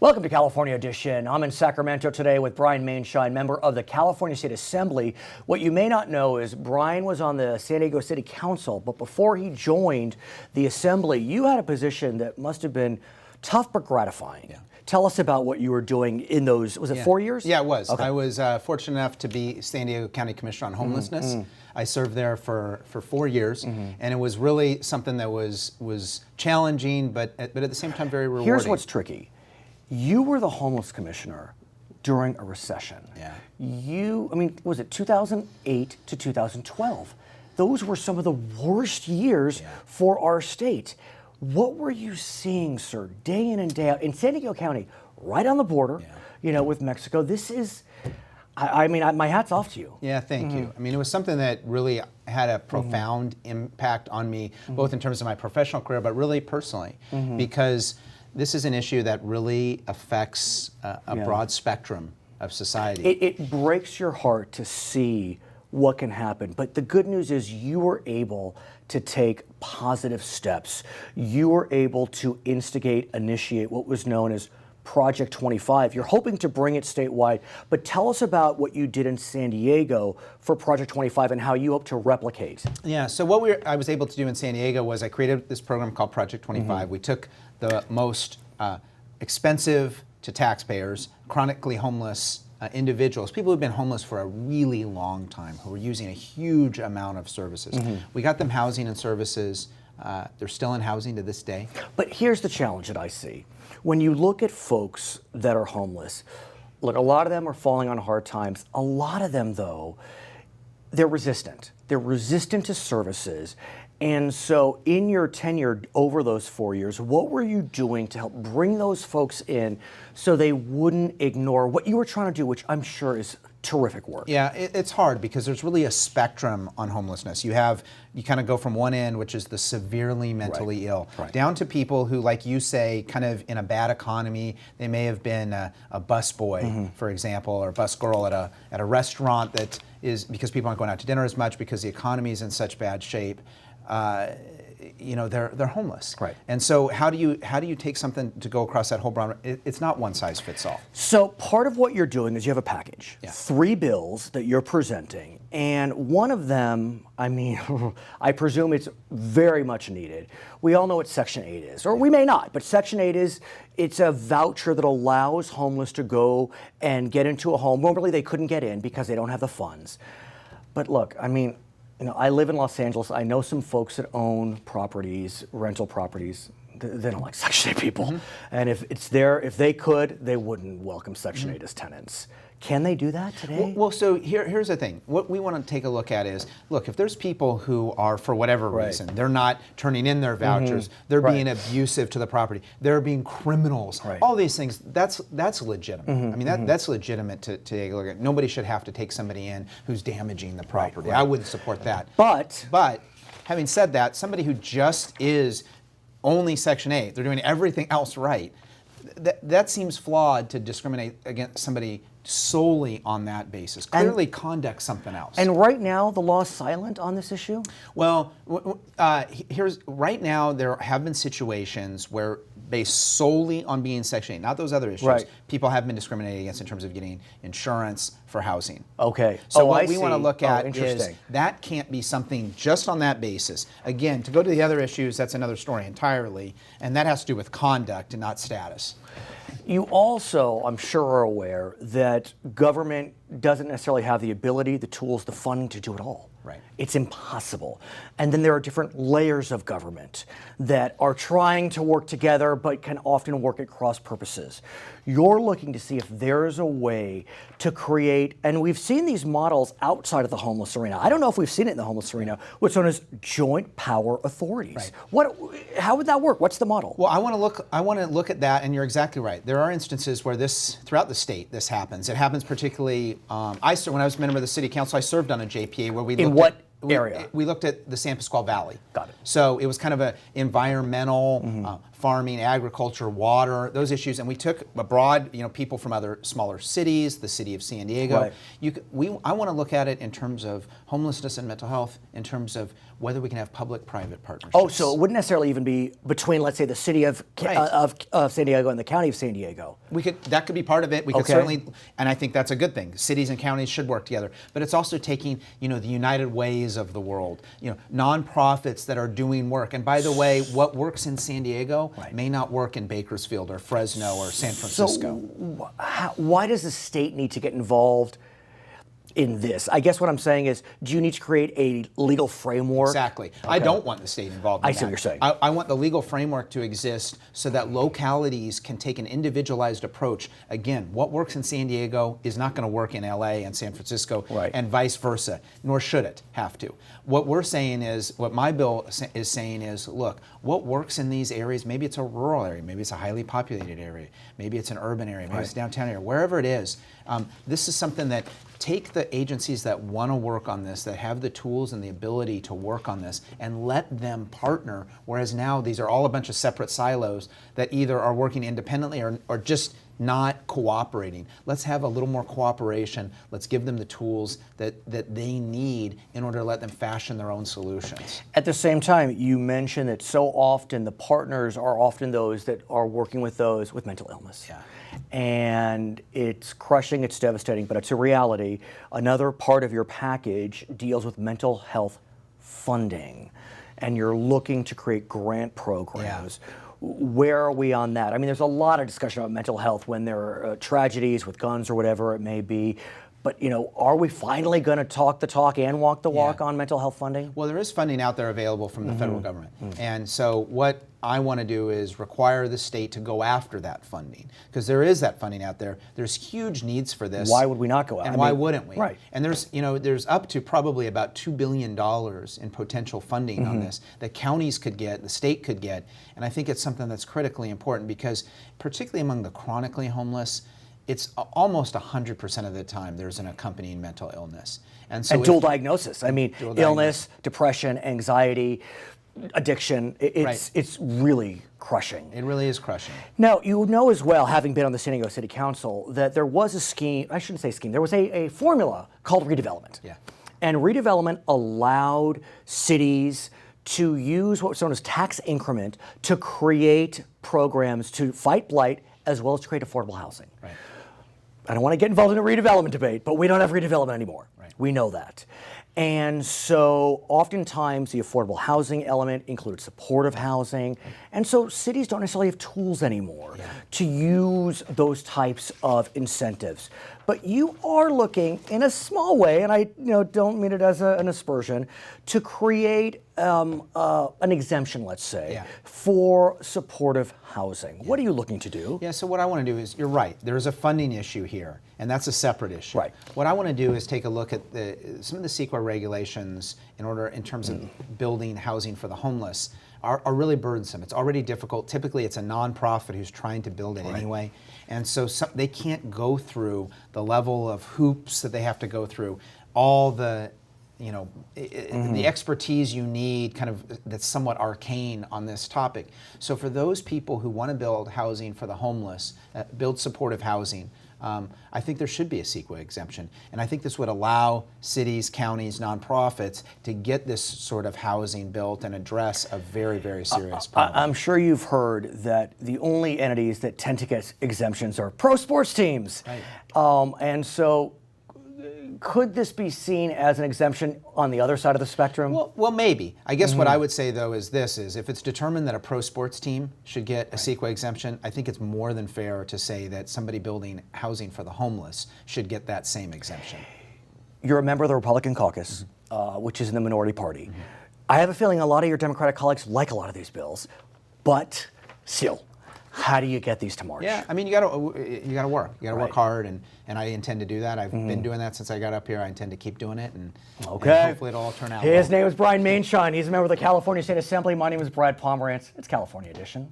Welcome to California Edition. I'm in Sacramento today with Brian Maienschein, member of the California State Assembly. What you may not know is Brian was on the San Diego City Council, but before he joined the Assembly, you had a position that must have been tough but gratifying. Yeah. Tell us about what you were doing in those, was it 4 years? Yeah, it was. Okay. I was fortunate enough to be San Diego County Commissioner on homelessness. I served there for 4 years, and it was really something that was challenging, but at the same time very rewarding. Here's what's tricky. You were the homeless commissioner during a recession. Yeah. Was it 2008 to 2012? Those were some of the worst years for our state. What were you seeing, sir, day in and day out in San Diego County, right on the border, with Mexico? This is, my hat's off to you. Yeah, thank you. I mean, it was something that really had a profound impact on me, both in terms of my professional career, but really personally, because this is an issue that really affects a broad spectrum of society. It breaks your heart to see what can happen, but the good news is you were able to take positive steps. You were able to initiate what was known as Project 25. You're hoping to bring it statewide, but tell us about what you did in San Diego for Project 25 and how you hope to replicate. Yeah, so what I was able to do in San Diego was I created this program called Project 25. We took the most expensive to taxpayers, chronically homeless individuals, people who've been homeless for a really long time, who were using a huge amount of services. We got them housing and services. They're still in housing to this day. But here's the challenge that I see. When you look at folks that are homeless, look, a lot of them are falling on hard times. A lot of them, though, they're resistant. They're resistant to services. And so in your tenure over those 4 years, what were you doing to help bring those folks in so they wouldn't ignore what you were trying to do, which I'm sure is terrific work? Yeah, it's hard because there's really a spectrum on homelessness. You kind of go from one end, which is the severely mentally ill, down to people who, like you say, kind of in a bad economy. They may have been a busboy, for example, or a bus girl at a restaurant that is, because people aren't going out to dinner as much because the economy is in such bad shape. They're homeless. Right. And so how do you take something to go across that whole broad? It's not one size fits all. So part of what you're doing is you have a package, 3 bills that you're presenting, and one of them, I presume it's very much needed. We all know what Section 8 is, or we may not, but Section 8 it's a voucher that allows homeless to go and get into a home. Normally they couldn't get in because they don't have the funds. But look, I live in Los Angeles. I know some folks that own properties, rental properties. They don't like Section 8 people. And if they could, they wouldn't welcome Section 8 as tenants. Can they do that today? Well, so here's the thing. What we want to take a look at is, look, if there's people who are, for whatever reason, they're not turning in their vouchers, they're being abusive to the property, they're being criminals, all these things, that's legitimate. That's legitimate to take a look at. Nobody should have to take somebody in who's damaging the property. I wouldn't support that. But having said that, somebody who just is only Section 8, they're doing everything else right, that seems flawed to discriminate against somebody solely on that basis. Clearly conduct something else. And right now, the law is silent on this issue? Well, right now there have been situations where, based solely on being Section 8, not those other issues, people have been discriminated against in terms of getting insurance for housing. Okay. So what we want to look at is that can't be something just on that basis. Again, to go to the other issues, that's another story entirely, and that has to do with conduct and not status. You also, I'm sure, are aware that government doesn't necessarily have the ability, the tools, the funding to do it all. Right. It's impossible. And then there are different layers of government that are trying to work together but can often work at cross purposes. You're looking to see if there's a way to create, and we've seen these models outside of the homeless arena. I don't know if we've seen it in the homeless arena, what's known as joint power authorities. How would that work? What's the model? Well, I want to look at that, and you're exactly right. There are instances where throughout the state, this happens. It happens particularly, when I was a member of the city council, I served on a JPA where we looked area? We looked at the San Pasqual Valley. Got it. So it was kind of an environmental farming, agriculture, water, those issues, and we took a broad, people from other smaller cities, the city of San Diego. Right. I want to look at it in terms of homelessness and mental health, in terms of whether we can have public-private partnerships. Oh, so it wouldn't necessarily even be between, let's say, the city of San Diego and the county of San Diego. That could be part of it. We could certainly, and I think that's a good thing. Cities and counties should work together. But it's also taking, the United Ways of the world, nonprofits that are doing work. And by the way, what works in San Diego may not work in Bakersfield or Fresno or San Francisco. So why does the state need to get involved in this? I guess what I'm saying is, do you need to create a legal framework? Exactly. Okay. I don't want the state involved in that. I see what you're saying. I want the legal framework to exist so that localities can take an individualized approach. Again, what works in San Diego is not going to work in LA and San Francisco, and vice versa, nor should it have to. What we're saying is, what my bill is saying is, look, what works in these areas, maybe it's a rural area, maybe it's a highly populated area, maybe it's an urban area, maybe it's a downtown area, wherever it is, this is something that take the agencies that want to work on this, that have the tools and the ability to work on this, and let them partner, whereas now these are all a bunch of separate silos that either are working independently or just not cooperating. Let's have a little more cooperation. Let's give them the tools that they need in order to let them fashion their own solutions. At the same time, you mentioned that so often the partners are often those that are working with those with mental illness. Yeah. And it's crushing, it's devastating, but it's a reality. Another part of your package deals with mental health funding, and you're looking to create grant programs. Yeah. Where are we on that? I mean, there's a lot of discussion about mental health when there are tragedies with guns or whatever it may be. But, are we finally going to talk the talk and walk the walk on mental health funding? Well, there is funding out there available from the federal government. And so what I want to do is require the state to go after that funding, because there is that funding out there. There's huge needs for this. Why would we not go out? And why wouldn't we? Right. And there's up to probably about $2 billion in potential funding on this that counties could get, the state could get. And I think it's something that's critically important, because particularly among the chronically homeless, it's almost 100% of the time there's an accompanying mental illness. And dual diagnosis. I mean, illness, depression, anxiety, addiction, it's really crushing. It really is crushing. Now, you know as well, having been on the San Diego City Council, that there was a scheme, I shouldn't say scheme, there was a formula called redevelopment. Yeah. And redevelopment allowed cities to use what's known as tax increment to create programs to fight blight as well as to create affordable housing. Right. I don't want to get involved in a redevelopment debate, but we don't have redevelopment anymore. Right. We know that. And so oftentimes the affordable housing element includes supportive housing. And so cities don't necessarily have tools anymore to use those types of incentives. But you are looking in a small way, and I don't mean it as an aspersion, to create an exemption, let's say, for supportive housing. What are you looking to do? Yeah, so what I want to do is, you're right, there's a funding issue here, and that's a separate issue. Right. What I want to do is take a look at some of the CEQA regulations in terms of building housing for the homeless are really burdensome. It's already difficult. Typically, it's a nonprofit who's trying to build it anyway. And so they can't go through the level of hoops that they have to go through, all the the expertise you need that's somewhat arcane on this topic. So for those people who want to build housing for the homeless, build supportive housing, I think there should be a CEQA exemption. And I think this would allow cities, counties, nonprofits to get this sort of housing built and address a very, very serious problem. I'm sure you've heard that the only entities that tend to get exemptions are pro sports teams. Right. And so could this be seen as an exemption on the other side of the spectrum? Well, maybe. I guess what I would say, though, is if it's determined that a pro sports team should get a CEQA exemption, I think it's more than fair to say that somebody building housing for the homeless should get that same exemption. You're a member of the Republican caucus, which is in the minority party. I have a feeling a lot of your Democratic colleagues like a lot of these bills, but still, how do you get these to March? Yeah, I mean, you got to work. You got to work hard, and I intend to do that. I've been doing that since I got up here. I intend to keep doing it, and hopefully it'll all turn out well. His name is Maienschein. He's a member of the California State Assembly. My name is Brad Pomerance. It's California Edition.